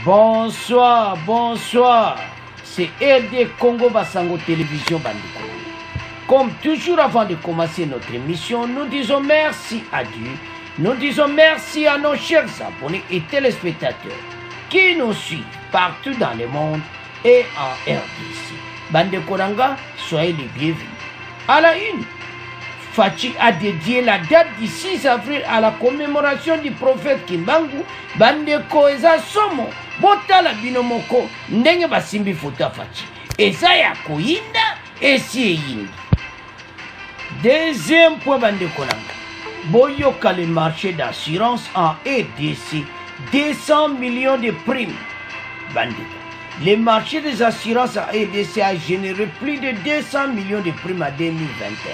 Bonsoir, bonsoir. C'est RD Congo Basango Télévision Bandiko. Comme toujours avant de commencer notre émission, nous disons merci à Dieu. Nous disons merci à nos chers abonnés et téléspectateurs qui nous suivent partout dans le monde et en RDC. Bandeko Ranga, soyez les bienvenus. À la une, Fachi a dédié la date du 6 avril à la commémoration du prophète Kimbangu. Bandeko eza somo botala binomoko ndenge basimbi foto Fachi eza ya koyinda esi eyindi. Deuxième point, bandeko nanga, boyoka le marché d'assurance en EDC, 200 millions de primes. Bandeko, le marché des assurances en EDC a généré plus de 200 millions de primes en 2021.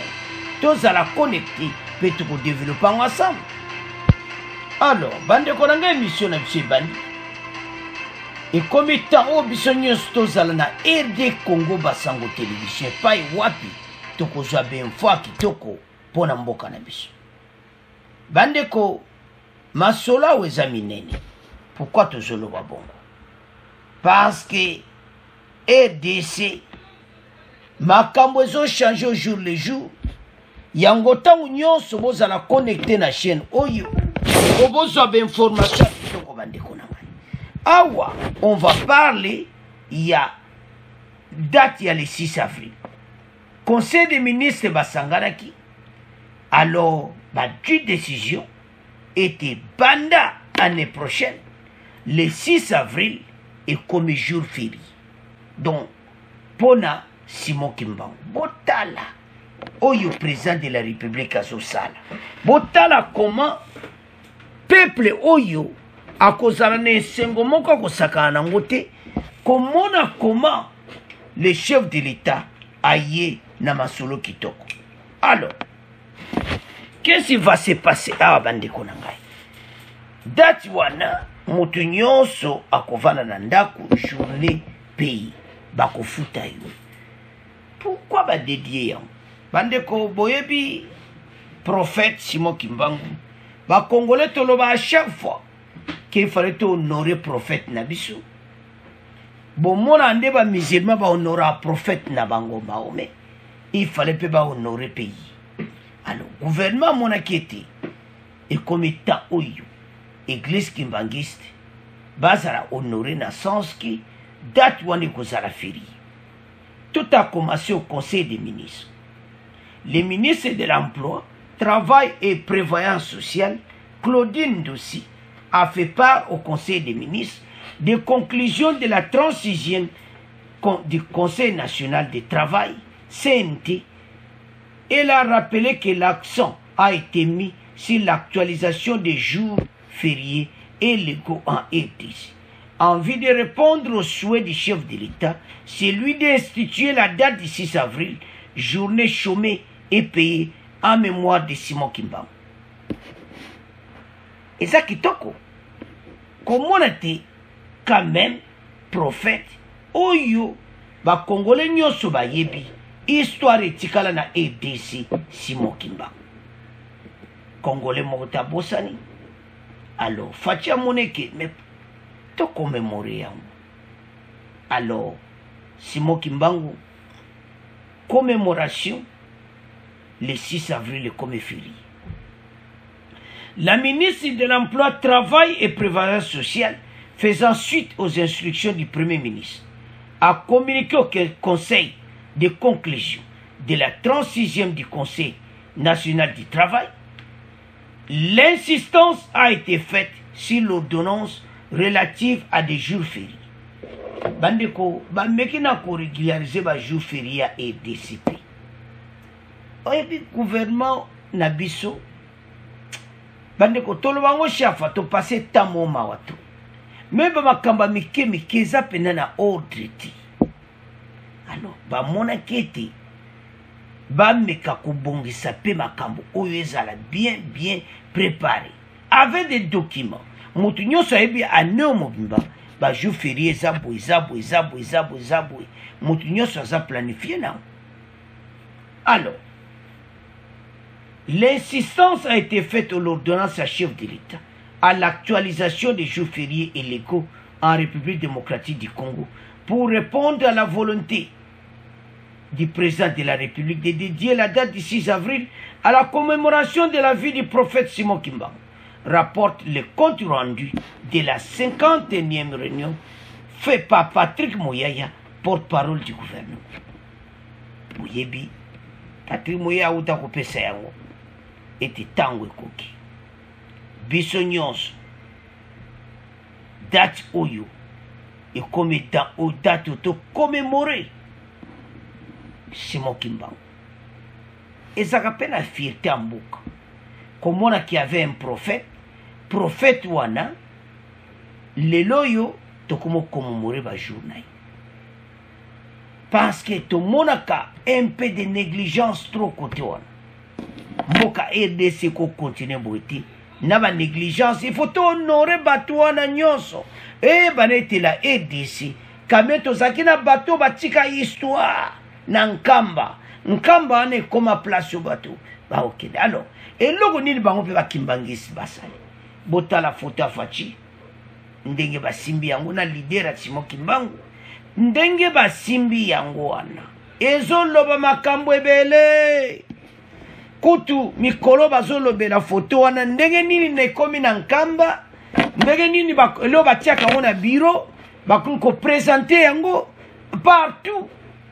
Tous à la connecter, peut-être développer ensemble. Alors, bandeko nanga émission na biso bandi. Et comme étant au bisonyo stozala na RD Congo Basango Télévision, pai wapi tokozwa benfwa kitoko pona mboka na biso. Bandeko, masola weza minene. Pourquoi tozoloba bongo? Parce que RDC makambo ezo changer au jour le jour. Yango tangu nyonso bozala connecté na chaîne oyo obozwa information kitoko bandeko na ngai. Awa, on va parler, il y a date, il y a le 6 avril. Conseil des ministres Basangaraki, alors, ma décision était banda l'année prochaine, le 6 avril, et comme jour férié. Donc, Pona Simon Kimbangu, Botala, Oyo président de la République Azosala, Botala comment peuple Oyo, à cause de comment le chef de l'État aille na masolo kitoko. Alors, qu'est-ce qui va se passer à bandeko nangai? Date wana mutu nyonso akovana na ndaku journée pays bakofuta yo. Pourquoi ba dédier yango? Bandeko boyebi prophète Simon Kimbangu ba congolais toloba à chaque fois qu'il fallait honorer prophète Nabiso. Bon, mon ande ba musulman ba honorer prophète Nabango Mahomet. Il fallait pas honorer pays. Alors, gouvernement mon inquiété et comme état oyo, église kimbangiste, bazara honorer na sens qui date wani kozala férié. Tout a commencé au Conseil des ministres. Le ministre de l'Emploi, Travail et Prévoyance sociale, Claudine Dossi, a fait part au Conseil des ministres des conclusions de la 36e du Conseil national du travail, CNT. Elle a rappelé que l'accent a été mis sur l'actualisation des jours fériés et légaux en RDC. En vue de répondre au souhait du chef de l'État, c'est lui d'instituer la date du 6 avril, journée chômée et payée en mémoire de Simon Kimbangu. Et ça qui toko. Comment on était quand même prophète, oyo, ba Congolais nyonso ba yebi, histoire etikala na EDC Simon Kimbangu. Congolais mokota bosani. Alors, fatia moneke, mais to commémorer yango. Alors, Simon Kimbangu, commémoration, le 6 avril comme férié. La ministre de l'Emploi, Travail et Prévoyance sociale, faisant suite aux instructions du Premier ministre, a communiqué au Conseil de conclusion de la 36e du Conseil national du travail. L'insistance a été faite sur l'ordonnance relative à des jours fériés. Bandeko, bamekina ko régulariser ba jours fériés à EDCP. Oyebi gouvernement nabiso bandeko tolobango shafa to passer tamo mawato. Mais ba makamba mike za pena na ordre ti. Alors ba mona kete ba meka kubongisa pe makambo oyo ezala bien préparé avec des documents. Mutu nyonso ayebi aneo mobimba ba jour férié zabwe. Mutu nyonso za planifié na. Alors l'insistance a été faite à l'ordonnance à chef de l'État à l'actualisation des jours fériés et légaux en République démocratique du Congo pour répondre à la volonté du président de la République de dédier la date du 6 avril à la commémoration de la vie du prophète Simon Kimbangu, rapporte le compte rendu de la 51e réunion fait par Patrick Mouyaya, porte-parole du gouvernement. Moyebi, Patrick Mouyaya outa kopesa yango ete tango ekoki. Biso nyonso date oyo ekomi dans date to commémorer Simon Kimbangu. Ezaka pe na fierté en mboka komona qu'il y avait un prophète wana lelo yo tokomo commémorer ba journée parce que tomonaka un peu de négligence trop côté wana mboka RDC ko continuer boiti na ba négligence il faut honorer bato wana nyonso banete la RDC kame tozaki na bato batika histoire na nkamba ane koma place yo bato ba okende alors eloko nini bango pe bakimbangisi basali botala foto ya Faci ndenge basimbi yango na leader ya Simon Kimbangu ndenge basimbi yango wana ezoloba makambo ebele kutu mikolo bazolobela foto wana ndenge nini nekomi na nkamba ndenge nini lo batiaka yango na bureau bakoki kopresente yango partout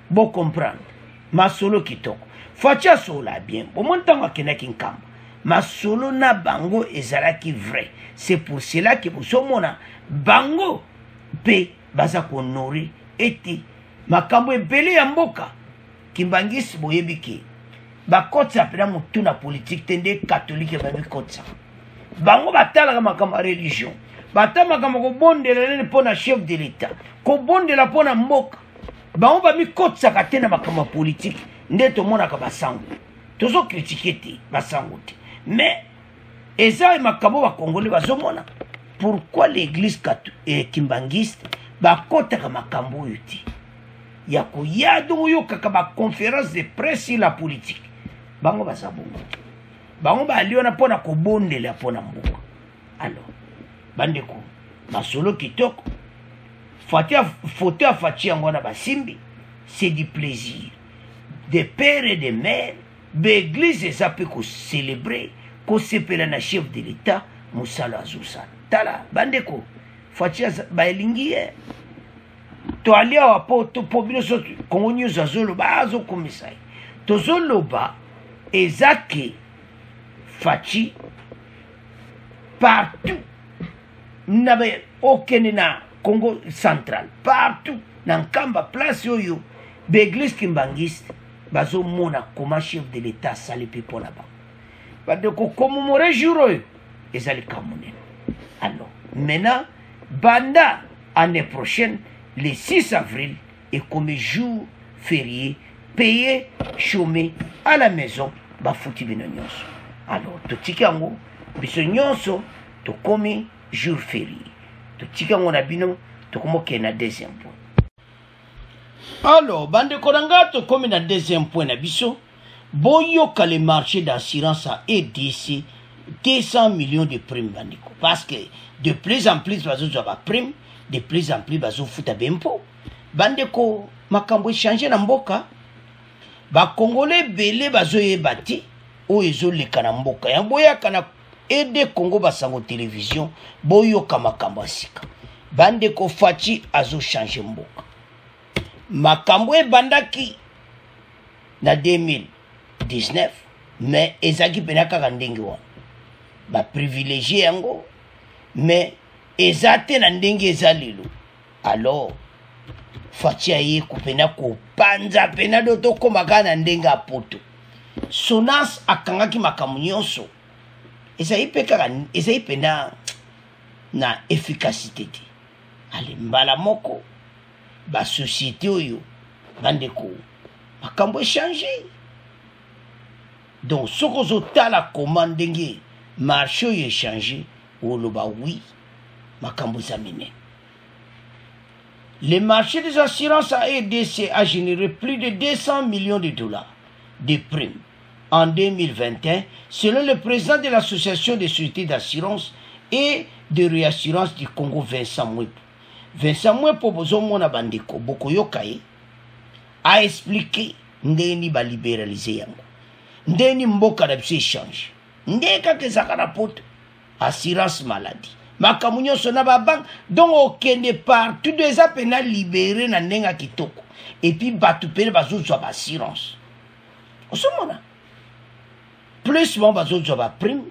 bo comprendre masolo kitoko Faci asola bien bomoni ntango akendaki nkamba masolo na bango ezalaki vrai. C'est pour cela que bozomona bango pe baza konori ete makambo ebele ya mboka Kimbangisi boyebi ke bakotsa pena mutu na politique tende catholique babikotsa bango batalaka makambo ya religion bata makambo kobondela nene mpona chef de l'état kobondela mpona mboka bango bamikotsaka te na makambo ya politique nde tomonaka basango tozokritike te basango te mais eza makambo bakongoli bazomona pourquoi l'église kimbangiste bakotaka makambo oyo te ya koya dongo oyokaka baconférence de presse sur la politique bango baza bongo te bango baliona mpona kobondela mpona mboka. Alors bandeko masolo kitoko foto ya Faci yango wana basimbi c'est du plaisir de père et de mère l'église eza mpe kocélébrer kosepela na chef de l'état mosala azosala tala bandeko Faci baelingi ye toali awa po bino so kongo nyonso azoloba azokomisa ye tozoloba eza ke Faci partout nabe okende na Congo central partout na nkamba place oyo l'église kimbangiste bazomona koma chef de l'état asali mpe mpona bango bandeko komomore jour oyo ezali kamonene. Alors maintenant banda année prochaine le 6 avril ekomi jour férié payé chômé à la maison bafuti bino nyonso. Alors totiki yango biso nyonso tokomi jour férié totiki yango na bino tokomokende na deuxième point. Alors bandeko na nga tokomi na deuxième point na biso boyoka le marché d'assurance à EDC 200 millions de primes bandeko parce que de plus en plus bazozwa ba prime de plus en plus bazofuta bempo bandeko makambo echange na mboka bakongole ebele bazoyeba te oyo ezoleka na mboka yango boyaka na ede Congo basango télévision boyoka makambo ya sika bandeko Faci azochange mboka makambo ebandaki na 2019 mais ezaki pena kaka ndenge wana baprivilégie yango mais eza te na ndenge eza lelo. Alors Faci aye kopena kopanza pena do tokomaka na ndenge ya poto Sonas akangaki makambo nyonso ezali pe kaka ezali pena na efficacité te. Ale mbala moko basociété oyo bandeko makambo echange donc soko ozotala koma ndenge marché oyo echange oloba oui makambo eza minene. Le marché des assurances à EDC a généré plus de 200 millions de dollars de primes en 2021 selon le président de l'association des sociétés d'assurance et de réassurance du Congo Vincent Mwipu. Vincent Mwepo bozomona bandeko bokoyoka ye a expliqué ndeni ba libéraliser yango ndeni mboka na biso échange ndeka ke zakana poto assurance maladie makambo nyonso na babanke donc okende partout deux apena libéré na ndenga kitoko et puis bato pene bazozwa baassurance osomona plus mo bazozwa baprime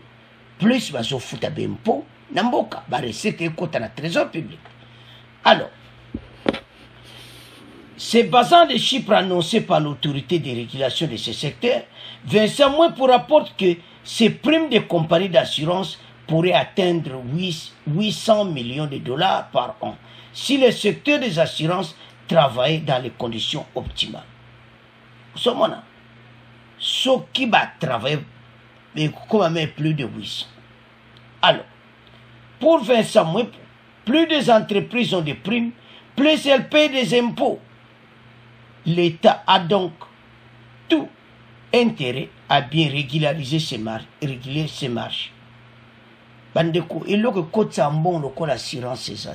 plus bazofuta bempo na mboka barecette ekota na trésor public. Alors, se basant des chiffres annoncés par l'autorité de régulation de ce secteur, Vincent Mwepo rapporte que ces primes des compagnies d'assurance pourraient atteindre 800 millions de dollars par an si le secteur des assurances travaillait dans les conditions optimales. Somona, ce qui va travailler comme plus de 800. Alors, pour Vincent Mwepo, plus des entreprises ont des primes, plus elles payent des impôts. L'État a donc tout intérêt à bien régulariser ces marchés. Bandeko, et là que côte sambon le col assurance c'est ça.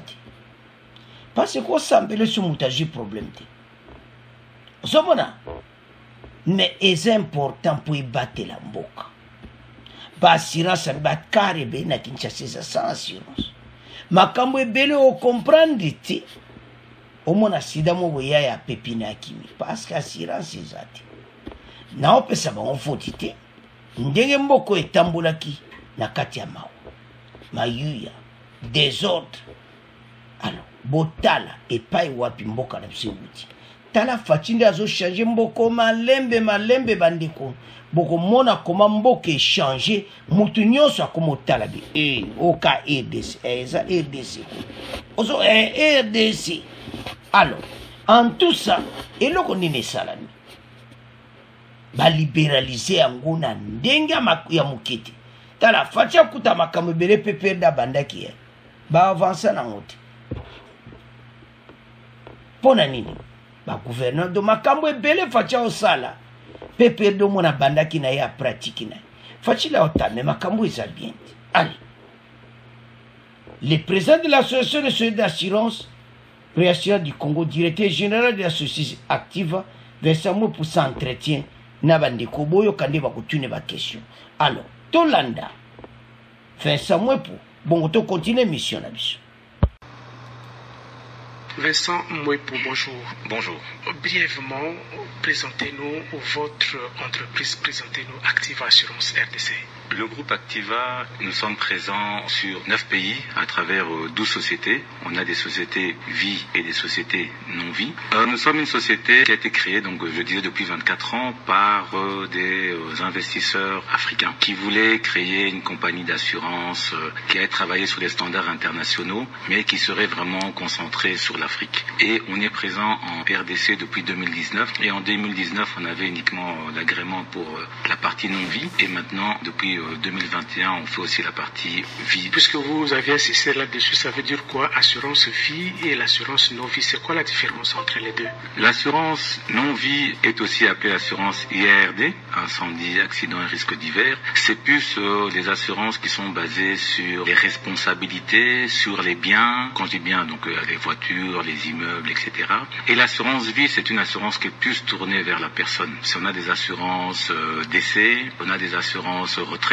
Parce qu'on s'embelle sur montage problème. Zomona, mais c'est important pour y battre la mboka. Ba assurance ça bat carré na Kinshasa sans assurance. Makambo ebele o comprendre ti omona sida mo boya ya pepina kimi parce que assurance ezati na opesa ba onfoti te ndenge mboko etambulaki na kati ya mawa mayuya désordre alors botala epai wapi mboka na biso wuti tala fatinde azo changer mboko malembe bandeko boko mona koma mboka changer mutu nyonso akoma otala bi oka RDC eza RDC ozo RDC. Alors en tout ça eloko nini esalami ba libéraliser yango na ndenge ya mokete tala fatia kuta makambo ebele pepe da bandaki ya ba avancer na ngote pona nini ba gouverneur de makambo ebele fatia osala pepe do mona bandaki na ya pratique na facile otame makambo eza bien. Allez, le président de l'association de sociétés d'assurance préassurance du Congo, directeur général de la société active, Vincent Mwepo pour s'entretien na bandeko boyo kande ba kutune ba question. Alors, Tolanda Vincent Mwepo bon to continue mission na biso. Vincent Mwepo, bonjour. Bonjour. Brièvement, présentez-nous votre entreprise, présentez-nous Activa Assurance RDC. Le groupe Activa, nous sommes présents sur 9 pays à travers 12 sociétés. On a des sociétés vie et des sociétés non-vie. Nous sommes une société qui a été créée, donc je disais depuis 24 ans, par des investisseurs africains qui voulaient créer une compagnie d'assurance qui allait travailler sur les standards internationaux, mais qui serait vraiment concentrée sur l'Afrique. Et on est présent en RDC depuis 2019. Et en 2019, on avait uniquement l'agrément pour la partie non-vie. Et maintenant, depuis 2021, on fait aussi la partie vie. Puisque vous avez insisté là-dessus, ça veut dire quoi? Assurance vie et l'assurance non-vie, c'est quoi la différence entre les deux? L'assurance non-vie est aussi appelée assurance IARD, incendie, accident et risques divers. C'est plus les assurances qui sont basées sur les responsabilités, sur les biens, quand je dis bien, donc les voitures, les immeubles, etc. Et l'assurance vie, c'est une assurance qui est plus tournée vers la personne. Si on a des assurances décès, on a des assurances retraite,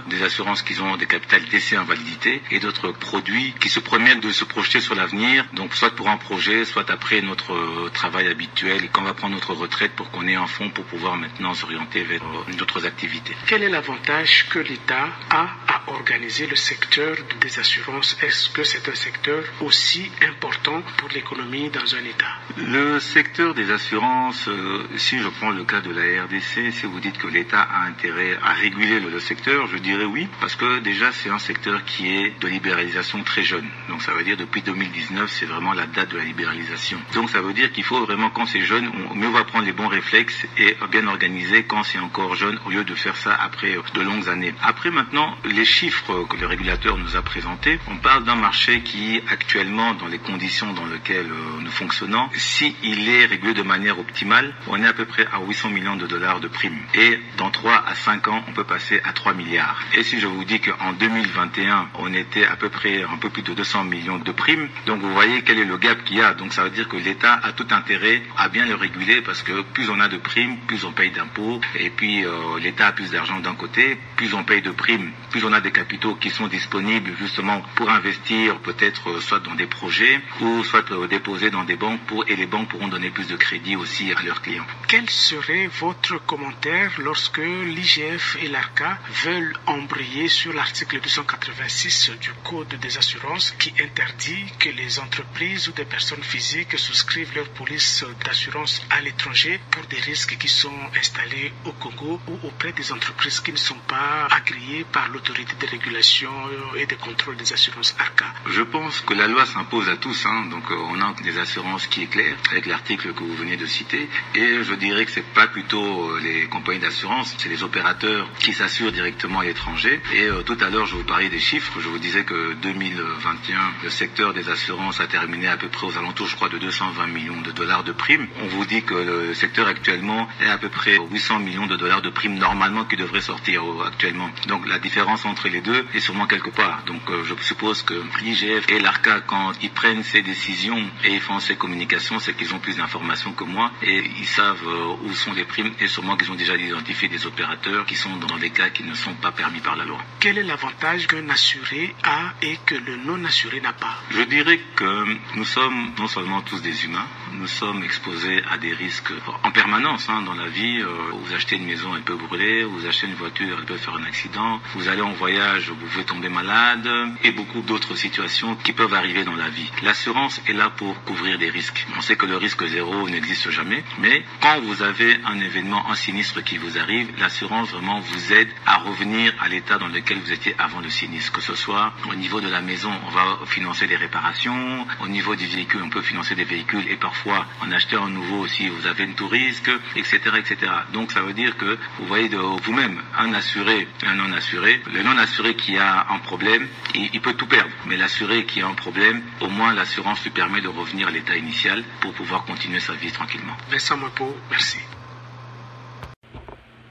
des assurances qui ont des capitales décès invalidité et d'autres produits qui se promettent de se projeter sur l'avenir, donc soit pour un projet, soit après notre travail habituel et quand on va prendre notre retraite pour qu'on ait un fonds pour pouvoir maintenant s'orienter vers d'autres activités. Quel est l'avantage que l'État a à organiser le secteur des assurances? Est-ce que c'est un secteur aussi important pour l'économie dans un État? Le secteur des assurances, si je prends le cas de la RDC, si vous dites que l'État a intérêt à réguler le secteur, je dirais oui, parce que déjà c'est un secteur qui est de libéralisation très jeune. Donc ça veut dire depuis 2019, c'est vraiment la date de la libéralisation. Donc ça veut dire qu'il faut vraiment, quand c'est jeune, mieux va prendre les bons réflexes et bien organiser quand c'est encore jeune, au lieu de faire ça après de longues années. Après maintenant, les chiffres que le régulateur nous a présentés, on parle d'un marché qui, actuellement, dans les conditions dans lesquelles nous fonctionnons, s'il est régulé de manière optimale, on est à peu près à 800 millions de dollars de primes. Et dans 3 à 5 ans, on peut passer à 3 milliards. Et si je vous dis qu'en 2021, on était à peu près un peu plus de 200 millions de primes, donc vous voyez quel est le gap qu'il y a. Donc ça veut dire que l'État a tout intérêt à bien le réguler parce que plus on a de primes, plus on paye d'impôts. Et puis l'État a plus d'argent d'un côté, plus on paye de primes, plus on a des capitaux qui sont disponibles justement pour investir peut-être soit dans des projets ou soit déposer dans des banques et les banques pourront donner plus de crédit aussi à leurs clients. Quel serait votre commentaire lorsque l'IGF et l'ARCA veulent embrayer sur l'article 286 du Code des assurances qui interdit que les entreprises ou des personnes physiques souscrivent leur police d'assurance à l'étranger pour des risques qui sont installés au Congo ou auprès des entreprises qui ne sont pas agréées par l'autorité de régulation et de contrôle des assurances ARCA? Je pense que la loi s'impose à tous, donc on a des assurances qui est claire avec l'article que vous venez de citer, et je dirais que c'est pas plutôt les compagnies d'assurance, c'est les opérateurs qui s'assurent directement à l'étranger. Et tout à l'heure je vous parlais des chiffres, je vous disais que 2021 le secteur des assurances a terminé à peu près aux alentours, je crois, de 220 millions de dollars de primes. On vous dit que le secteur actuellement est à peu près 800 millions de dollars de primes normalement qui devraient sortir actuellement. Donc la différence entre les deux est sûrement quelque part. Donc je suppose que l'IGF et l'ARCA, quand ils prennent ces décisions et ils font ces communications, c'est qu'ils ont plus d'informations que moi et ils savent où sont les primes et sûrement qu'ils ont déjà identifié des opérateurs qui sont dans des cas qui ne sont pas permis par la loi. Quel est l'avantage qu'un assuré a et que le non-assuré n'a pas? Je dirais que nous sommes non seulement tous des humains, nous sommes exposés à des risques en permanence dans la vie. Vous achetez une maison, elle peut brûler, vous achetez une voiture, elle peut faire un accident, vous allez en voyage, vous pouvez tomber malade et beaucoup d'autres situations qui peuvent arriver dans la vie. L'assurance est là pour couvrir des risques. On sait que le risque zéro n'existe jamais, mais quand vous avez un événement, un sinistre qui vous arrive, l'assurance vraiment vous aide à revenir à l'état dans lequel vous étiez avant le sinistre. Que ce soit au niveau de la maison, on va financer des réparations, au niveau du véhicule, on peut financer des véhicules et parfois en acheter un nouveau aussi, vous avez un tout risque, etc., etc. Donc ça veut dire que vous voyez de vous-même un assuré et un non-assuré. Le non-assuré qui a un problème, il peut tout perdre, mais l'assuré qui a un problème, au moins l'assurance lui permet de revenir à l'état initial pour pouvoir continuer sa vie tranquillement. Vincent Mwepo, merci.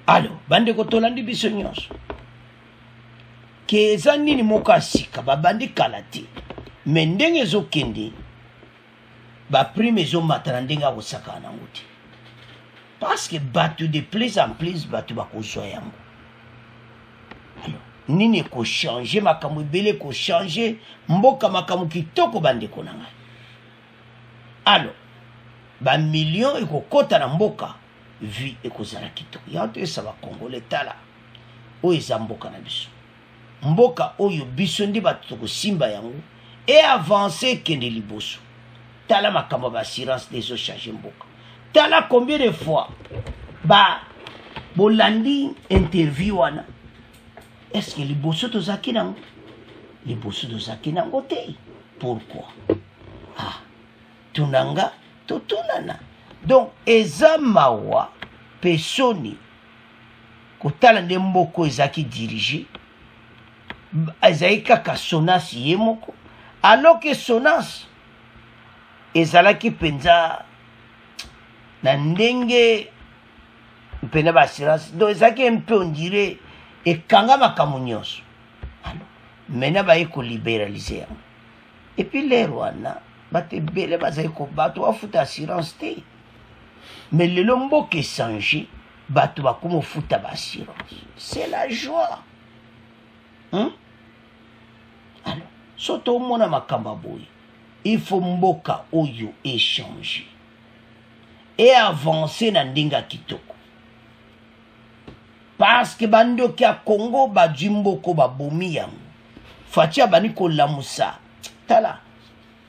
Alors, bandeko tolandi biso nyonso ke eza nini moko asika babandi kala te me ndenge ezokende baprime ezomata na ndenge akosakana nango te parce que bato de plus en plus bato bakozwa yango. Alors nini ekochange makambo ebele ekochange mboka makambo kitoko bandeko na ngai. Alors bamillion ekokota na mboka vie ekozala kitoko yango toyesa bakongole tala oyo eza mboka na biso, mboka oyo biso nde bato tokosimba yango e avance ekende liboso. Tala makambo baassurance te ezochange mboka. Tala combien de fois bolandi interview wana, est-ce que liboso tozalaki nango? Liboso tozalaki nango te. Pourquoi? Tunanga totunana. Donc eza mawa pesoni kotala nde mboko ezaki dirige ezali kaka Sonas ye moko, alors que Sonas ezalaki penza na ndenge mpena baassurance, donc ezalaki mpe on dirait ekanga makambo nyonso. Maintenant baye kolibéralize yango et puis lero wana bato ebele bazali bato bafuta assurance te, mais lelo mboka esange bato bakoma ofuta baassurance. C'est la joie. Alors so tomona makambo boye, il faut mboka oyo échanger et avancer na ndinga kitoko, parce que bandoki ya Congo badwi mboko babomi yango fatia bani kolamusa. Tala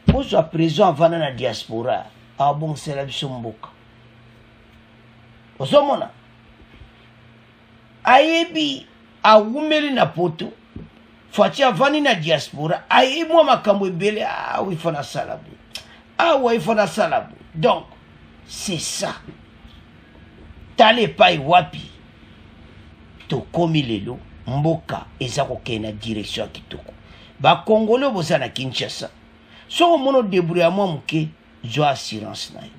bozwa président avanda na diaspora abongisela biso mboka, ozomona ayebi awumeli na poto fatia avandi na diaspora ayebi mwa makambo ebele ifana salabu ifana salabu. Donc c'est ça. Tala epai wapi tokomi lelo mboka eza kokende na direction ya kitoko. Bakongole boza na Kinshasa soko mono débrouiller mwa moke zwa assurance na yo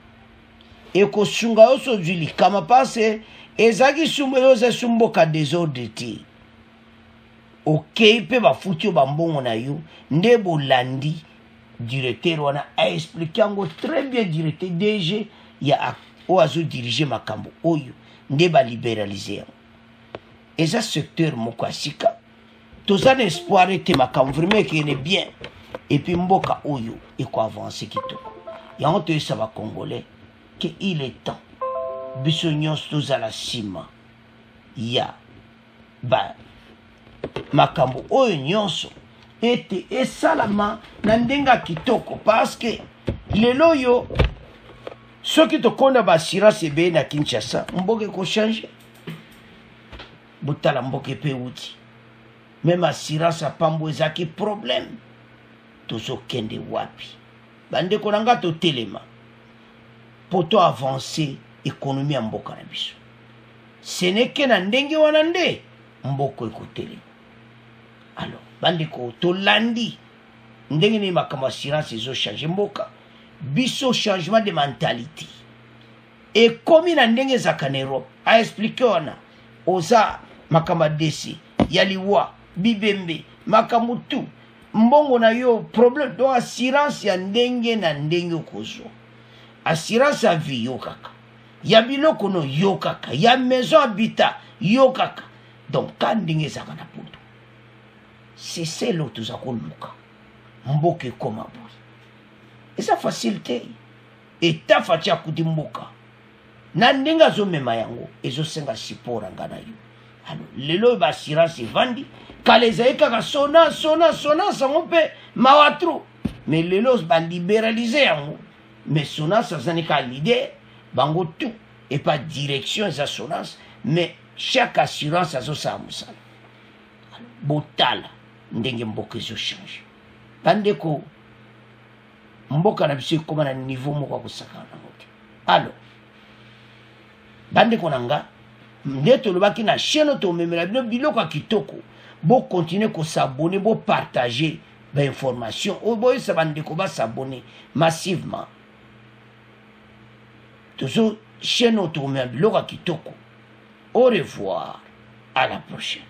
ekosunga yo so zwi likama pase ezaki sumbo yo za sumboka désordre te okei mpe bafuti yo bambongo na yo nde bolandi directeur wana aexplike yango très bien directeur DG ya oyo azodirige makambo oyo nde balibéralize yango eza secteur moko ya sika toza na espoir ete makambo vraiment ekende bien epuis mboka oyo ekoavance kitoko yango toyesa bakongolais ke il est temps biso nyonso tozala nsima ya makambo oyo nyonso ete esalama na ndenge ya kitoko parce que lelo oyo soki tokonda baassurance ebeye na Kinshasa mboka ekochange botala mboka epe euti même assurance apambo ezaki problème tozokende wapi bandeko na nga totelema po to avancer économie ya mboka na biso seneke na ndenge wana nde mboko ekotelema. Alors bandeko tolandi ndenge ni makambo assurance ezochange mboka biso changement de mentalité ekomi na ndenge ezaka na Europe aexplike wana oza makambo desi ya liwa bibembe makambo tu mbongo na yo problème donc assurance ya ndenge na ndenge okozwa assurance ya vie yo kaka ya biloko no yo kaka ya maison habitat yo kaka donc ka ndenge ezaka na poto c'est celo toza koluka mboka ekoma boye eza facile te eta faci akuti mboka na ndenge azomema yango ezosenga sipora nga na yo. Alors lelo baassurance evandi kala ezali kaka sona sango mpe mawatro mais lelo balibéralize yango mais sonance azani ka leader bango tout et pas direction eza sonance mais chaque assurance azosala mosala botala ndenge mboka ezochange bandeko mboka na biso ekoma na niveau moko ya kosakana nango te. Alors bandeko na nga nde tolobaki na chaîne tomemela bino biloko ya kitoko bokontinue kosabone bopartage bainformation oyo boyesa bandeko basabone massivement tozo chaîne oyo tokomema biloko ya kitoko. Au revoir, à la prochaine.